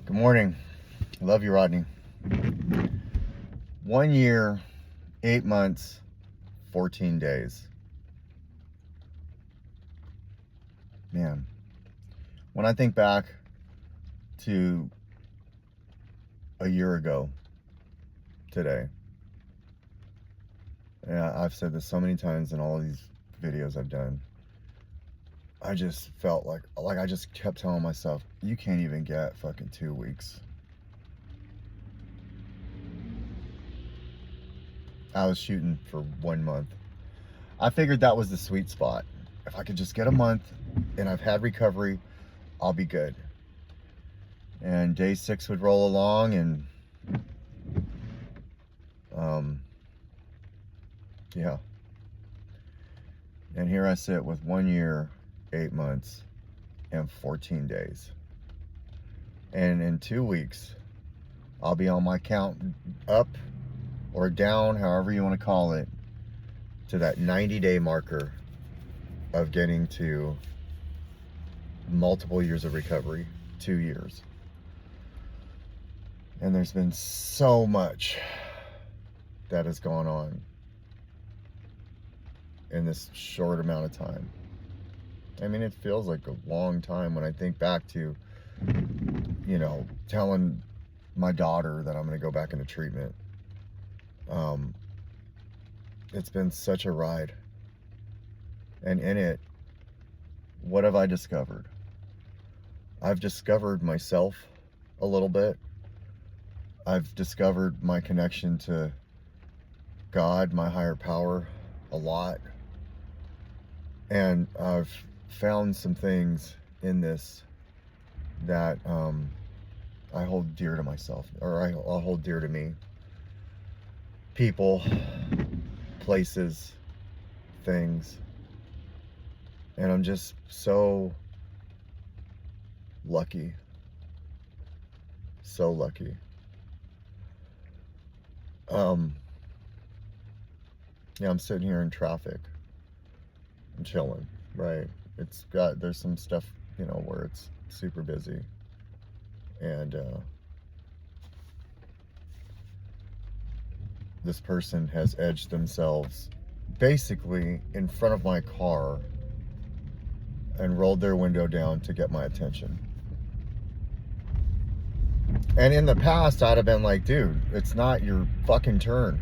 Good morning. Love you, Rodney. 1 year, 8 months, 14 days. Man, when I think back to a year ago today, yeah, I've said this so many times in all of these videos I've done. I just felt like I just kept telling myself, you can't even get fucking 2 weeks. I was shooting for 1 month. I figured that was the sweet spot. If I could just get a month and I've had recovery, I'll be good. And day 6 would roll along, and yeah. And here I sit with 1 year, 8 months, and 14 days. And in 2 weeks, I'll be on my count up or down, however you want to call it, to that 90-day marker of getting to multiple years of recovery, 2 years. And there's been so much that has gone on in this short amount of time. I mean, it feels like a long time when I think back to, telling my daughter that I'm going to go back into treatment. It's been such a ride. And in it, what have I discovered? I've discovered myself a little bit. I've discovered my connection to God, my higher power, a lot. And I've found some things in this that I hold dear to myself, or I'll hold dear to me. People, places, things. And I'm just so lucky. So lucky. Yeah, I'm sitting here in traffic. I'm chilling, right? There's some stuff, where it's super busy. And this person has edged themselves basically in front of my car and rolled their window down to get my attention. And in the past, I'd have been like, dude, it's not your fucking turn.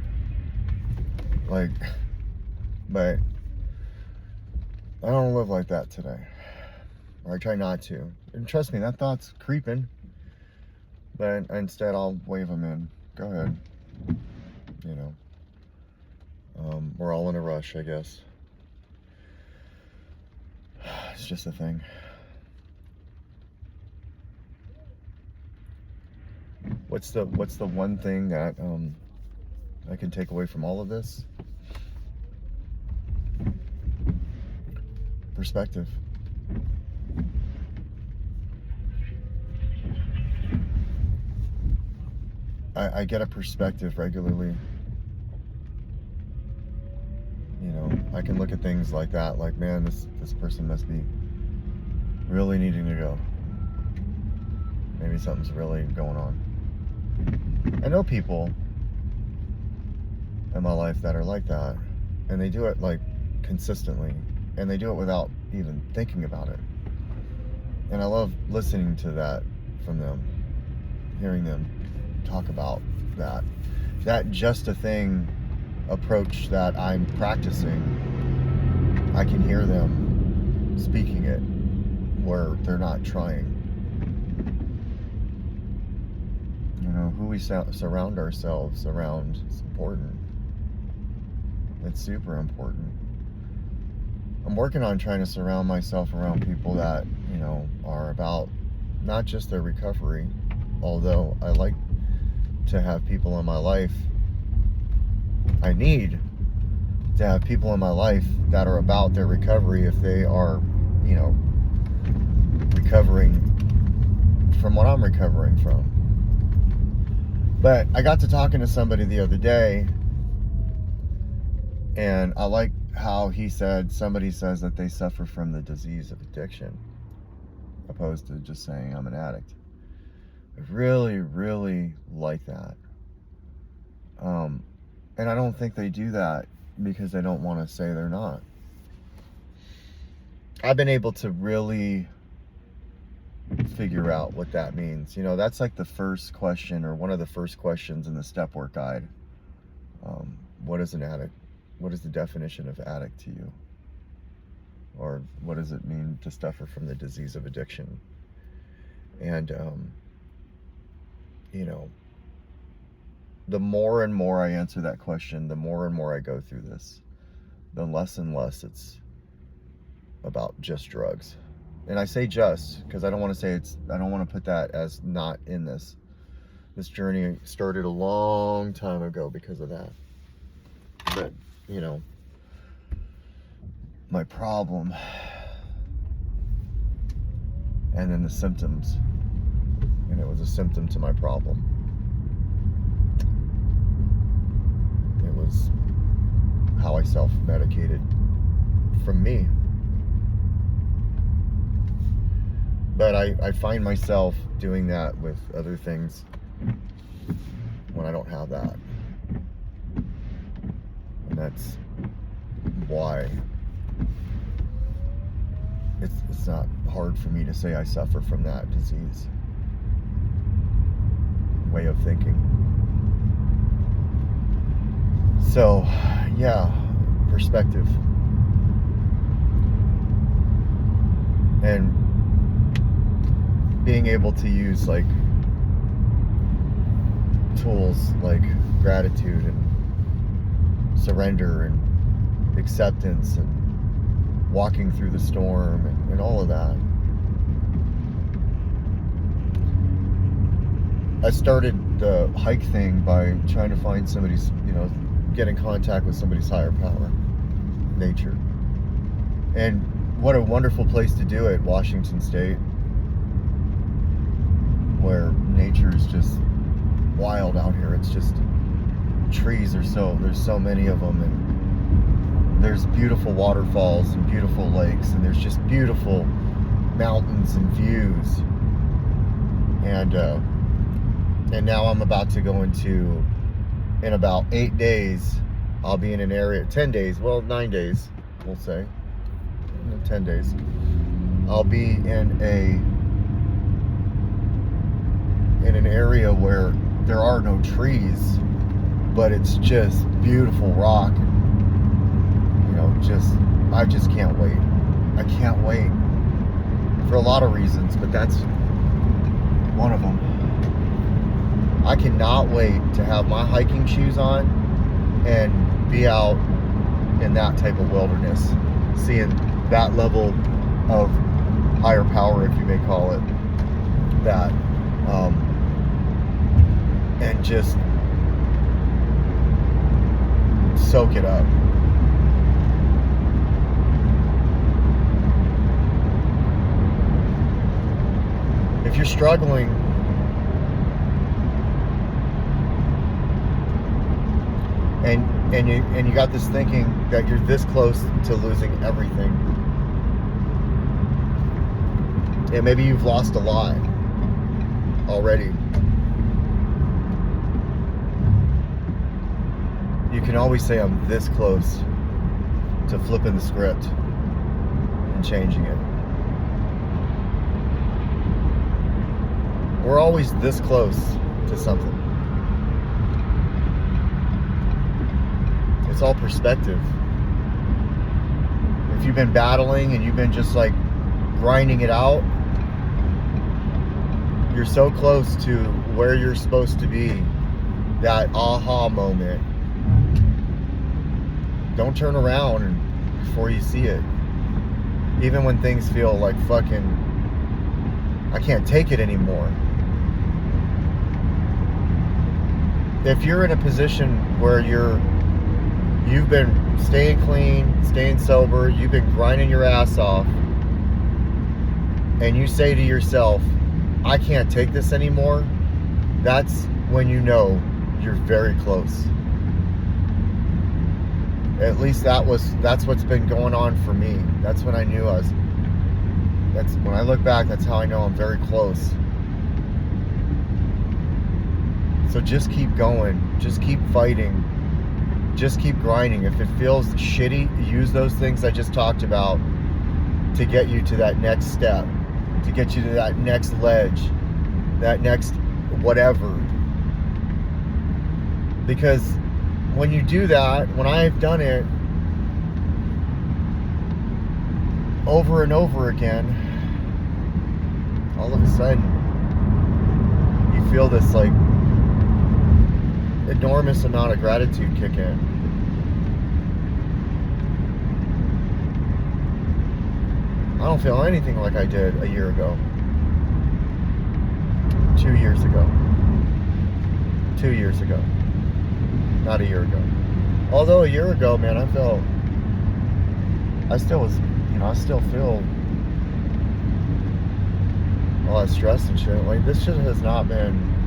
But I don't live like that today. Or I try not to. And trust me, that thought's creeping. But instead, I'll wave them in. Go ahead. We're all in a rush, I guess. It's just a thing. What's the one thing that I can take away from all of this? Perspective. I get a perspective regularly. I can look at things like that, like, man, this person must be really needing to go. Maybe something's really going on. I know people in my life that are like that, and they do it like consistently, and they do it without even thinking about it. And I love listening to that from them, hearing them talk about that just a thing approach that I'm practicing. I can hear them speaking it where they're not trying. Who we surround ourselves around is important. It's super important. I'm working on trying to surround myself around people that, are about not just their recovery, although I like to have people in my life. I need to have people in my life that are about their recovery if they are, recovering from what I'm recovering from. But I got to talking to somebody the other day, and I like how he said, somebody says that they suffer from the disease of addiction, opposed to just saying I'm an addict. I really, really like that. And I don't think they do that because they don't want to say they're not. I've been able to really figure out what that means. You know, that's like the first question, or one of the first questions in the step work guide. What is an addict? What is the definition of addict to you? Or what does it mean to suffer from the disease of addiction? And, you know, the more and more I answer that question, the more and more I go through this, the less and less it's about just drugs. And I say just because I don't want to say I don't want to put that as not in this. This journey started a long time ago because of that. But, you know, my problem and then the symptoms, and it was a symptom to my problem. It was how I self-medicated from me. But I find myself doing that with other things when I don't have that. And that's why it's not hard for me to say I suffer from that disease way of thinking. So, yeah, perspective. And being able to use like tools like gratitude and surrender and acceptance and walking through the storm and all of that. I started the hike thing by trying to find somebody's, you know, get in contact with somebody's higher power, nature. And what a wonderful place to do it, Washington State, where nature is just wild out here. It's just trees there's so many of them, and there's beautiful waterfalls and beautiful lakes, and there's just beautiful mountains and views. And now I'm about to go into, in about 8 days, I'll be in an area, 10 days, well, 9 days, we'll say, 10 days. I'll be in an area where there are no trees, but it's just beautiful rock. You know, I just can't wait. I can't wait for a lot of reasons, but that's one of them. I cannot wait to have my hiking shoes on and be out in that type of wilderness, seeing that level of higher power, if you may call it that, and just soak it up. If you're struggling and you got this thinking that you're this close to losing everything, and maybe you've lost a lot already, you can always say, I'm this close to flipping the script and changing it. We're always this close to something. It's all perspective. If you've been battling and you've been just like grinding it out, you're so close to where you're supposed to be, that aha moment. Don't turn around before you see it. Even when things feel like fucking, I can't take it anymore. If you're in a position where you've been staying clean, staying sober, you've been grinding your ass off, and you say to yourself, I can't take this anymore, that's when you know you're very close. At least that's what's been going on for me. That's when I knew that's when I look back, that's how I know I'm very close. So just keep going. Just keep fighting. Just keep grinding. If it feels shitty, use those things I just talked about to get you to that next step, to get you to that next ledge, that next whatever. Because when you do that, when I've done it over and over again, all of a sudden you feel this like enormous amount of gratitude kick in. I don't feel anything like I did a year ago, 2 years ago, 2 years ago, not a year ago. Although a year ago, man, I still feel all that stress and shit. Like, this shit has not been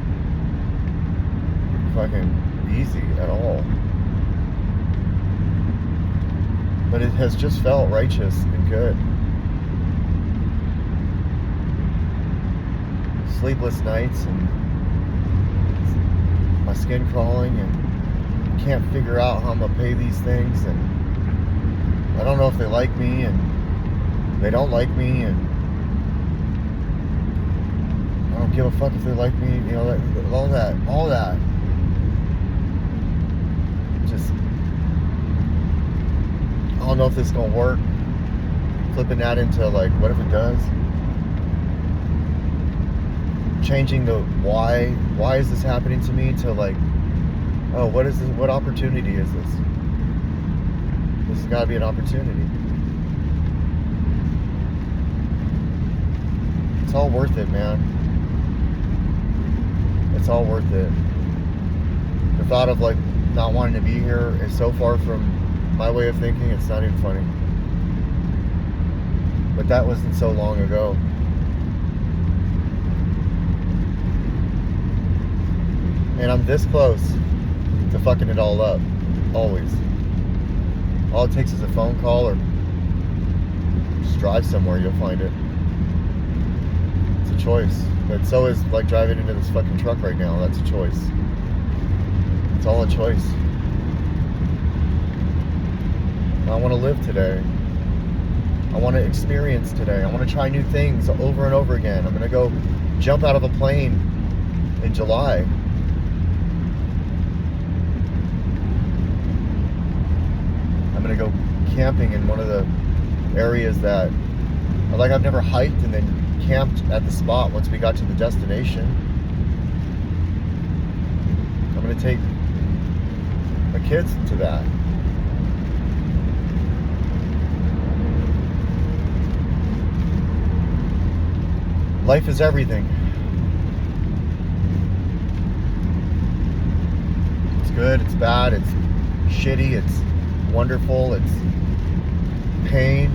fucking easy at all. But it has just felt righteous and good. Sleepless nights and my skin crawling and can't figure out how I'm gonna pay these things, and I don't know if they like me and they don't like me, and I don't give a fuck if they like me, you know, all that. Just, I don't know if this is gonna work. Flipping that into like, what if it does? Changing the why is this happening to me, to like, oh, what is this? What opportunity is this? This has got to be an opportunity. It's all worth it, man. It's all worth it. The thought of like not wanting to be here is so far from my way of thinking, it's not even funny. But that wasn't so long ago. And I'm this close to fucking it all up. Always. All it takes is a phone call, or just drive somewhere, you'll find it. It's a choice. But so is like driving into this fucking truck right now. That's a choice. It's all a choice. I want to live today. I want to experience today. I want to try new things over and over again. I'm going to go jump out of a plane in July. I'm going to go camping in one of the areas that, like, I've never hiked and then camped at the spot once we got to the destination. I'm going to take my kids to that. Life is everything. It's good, it's bad, it's shitty, it's wonderful, it's pain,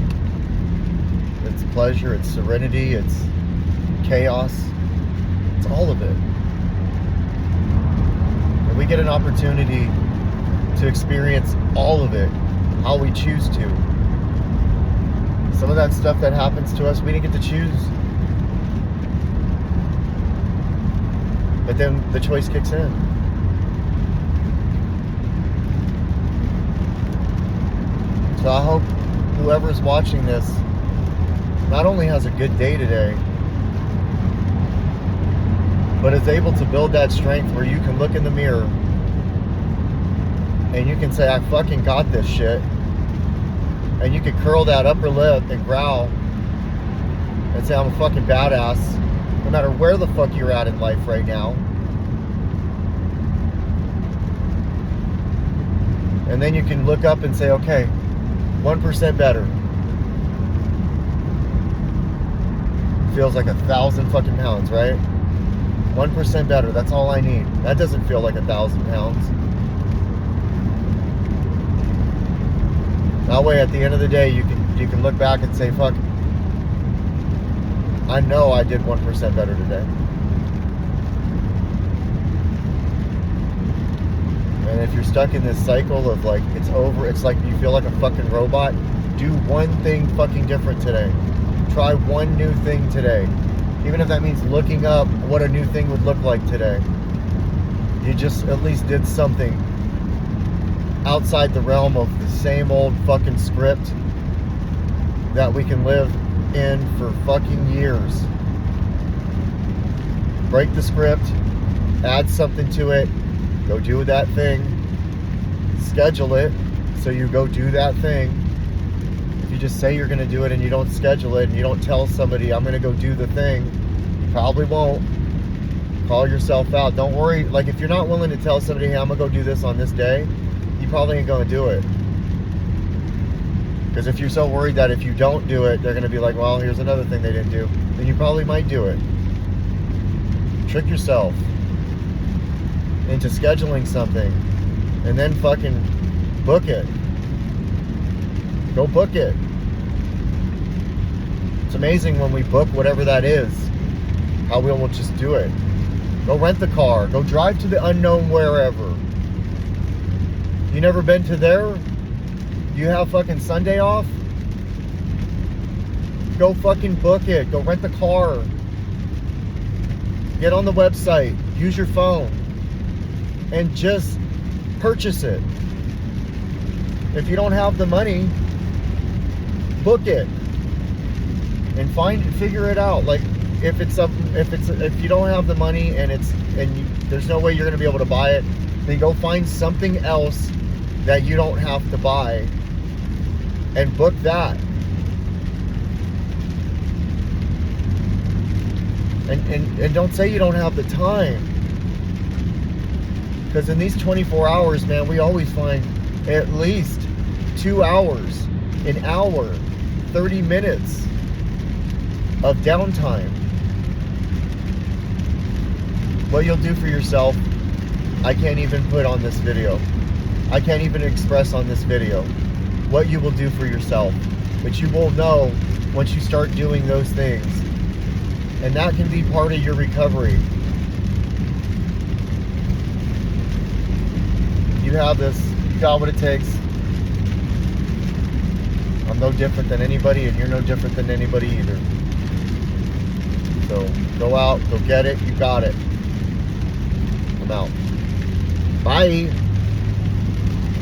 it's pleasure, it's serenity, it's chaos, it's all of it. And we get an opportunity to experience all of it, how we choose to. Some of that stuff that happens to us, we didn't get to choose. But then the choice kicks in. So I hope whoever's watching this not only has a good day today, but is able to build that strength where you can look in the mirror and you can say, I fucking got this shit. And you can curl that upper lip and growl and say, I'm a fucking badass, no matter where the fuck you're at in life right now. And then you can look up and say, okay, 1% better. Feels like 1,000 fucking pounds, right? 1% better, that's all I need. That doesn't feel like 1,000 pounds. That way, at the end of the day, you can look back and say, fuck, I know I did 1% better today. And if you're stuck in this cycle of like, it's over, it's like you feel like a fucking robot, do one thing fucking different today. Try one new thing today. Even if that means looking up what a new thing would look like today. You just at least did something outside the realm of the same old fucking script that we can live in for fucking years. Break the script, add something to it, go do that thing, schedule it, so you go do that thing. If you just say you're going to do it and you don't schedule it and you don't tell somebody, I'm going to go do the thing, you probably won't. Call yourself out. Don't worry. Like, if you're not willing to tell somebody, hey, I'm going to go do this on this day, you probably ain't going to do it. Because if you're so worried that if you don't do it, they're going to be like, well, here's another thing they didn't do, then you probably might do it. Trick yourself into scheduling something and then fucking book it. Go book it. It's amazing when we book whatever that is, how we will just do it. Go rent the car. Go drive to the unknown wherever. You never been to there? You have fucking Sunday off? Go fucking book it. Go rent the car. Get on the website. Use your phone. And just purchase it. If you don't have the money, book it. And figure it out. Like, if you don't have the money and there's no way you're going to be able to buy it, then go find something else that you don't have to buy and book that. And don't say you don't have the time, because in these 24 hours, man, we always find at least 2 hours, an hour, 30 minutes of downtime. What you'll do for yourself, I can't even put on this video. I can't even express on this video what you will do for yourself. But you will know once you start doing those things. And that can be part of your recovery. You have this. You got what it takes. I'm no different than anybody, and you're no different than anybody either. So go out, go get it. You got it. I'm out. Bye.